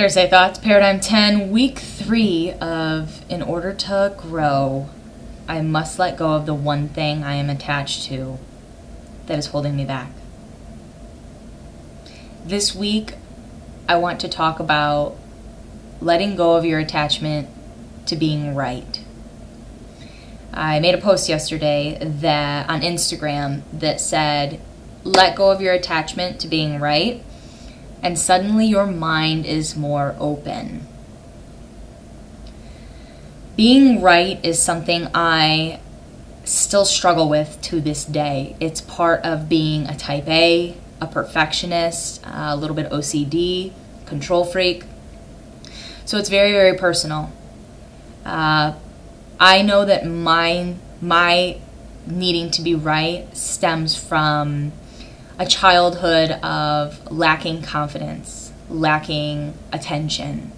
Thursday Thoughts, Paradigm 10, Week 3 of In order to grow, I must let go of the one thing I am attached to that is holding me back. This week, I want to talk about letting go of your attachment to being right. I made a post yesterday that on Instagram that said, let go of your attachment to being right, and suddenly your mind is more open. Being right is something I still struggle with to this day. It's part of being a type A perfectionist, a little bit OCD, control freak. So it's very, very personal. I know that my needing to be right stems from a childhood of lacking confidence, lacking attention,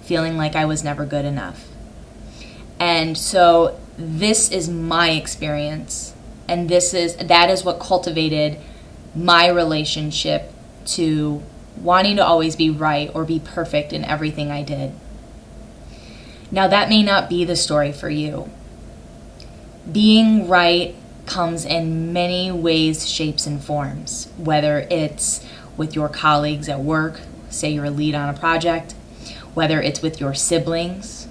feeling like I was never good enough. And so this is my experience, and that is what cultivated my relationship to wanting to always be right or be perfect in everything I did. Now, that may not be the story for you. Being right comes in many ways, shapes, and forms, whether it's with your colleagues at work, say you're a lead on a project, whether it's with your siblings,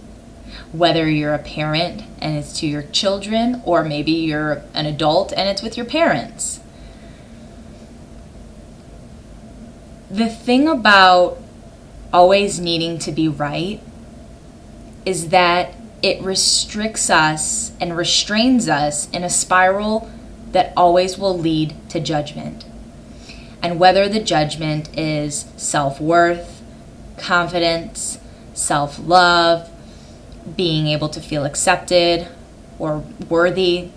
whether you're a parent and it's to your children, or maybe you're an adult and it's with your parents. The thing about always needing to be right is that it restricts us and restrains us in a spiral that always will lead to judgment. And whether the judgment is self-worth, confidence, self-love, being able to feel accepted or worthy,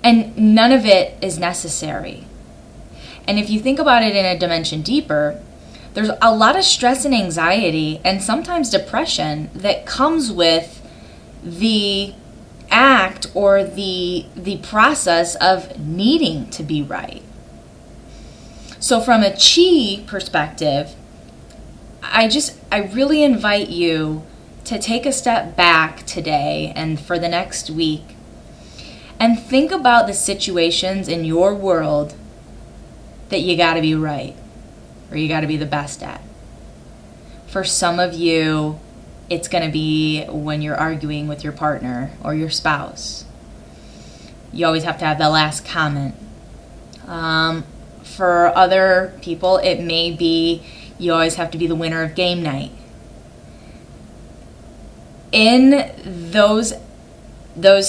and none of it is necessary. And if you think about it in a dimension deeper, there's a lot of stress and anxiety and sometimes depression that comes with the act or the process of needing to be right. So from a chi perspective, I really invite you to take a step back today and for the next week and think about the situations in your world that you got to be right, or you got to be the best at. For some of you, it's going to be when you're arguing with your partner or your spouse. You always have to have the last comment. For other people, it may be you always have to be the winner of game night. In those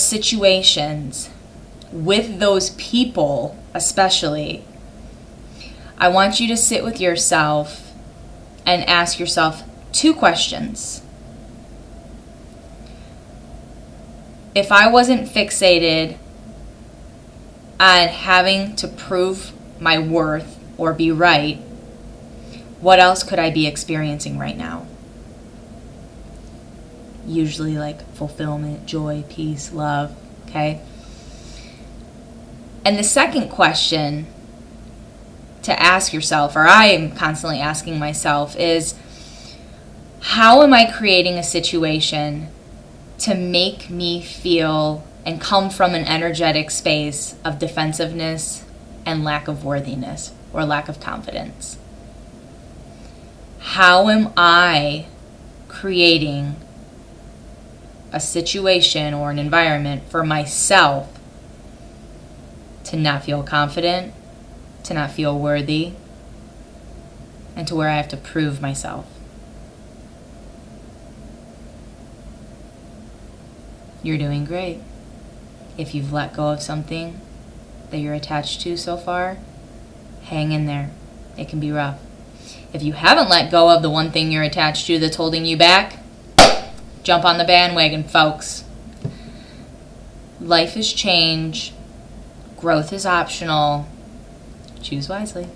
situations, with those people especially, I want you to sit with yourself and ask yourself 2 questions. If I wasn't fixated on having to prove my worth or be right, what else could I be experiencing right now? Usually like fulfillment, joy, peace, love, okay? And the second question to ask yourself, or I am constantly asking myself, is how am I creating a situation to make me feel and come from an energetic space of defensiveness and lack of worthiness or lack of confidence? How am I creating a situation or an environment for myself to not feel confident, to not feel worthy, and to where I have to prove myself? You're doing great. If you've let go of something that you're attached to so far, hang in there. It can be rough. If you haven't let go of the one thing you're attached to that's holding you back, jump on the bandwagon, folks. Life is change. Growth is optional. Choose wisely.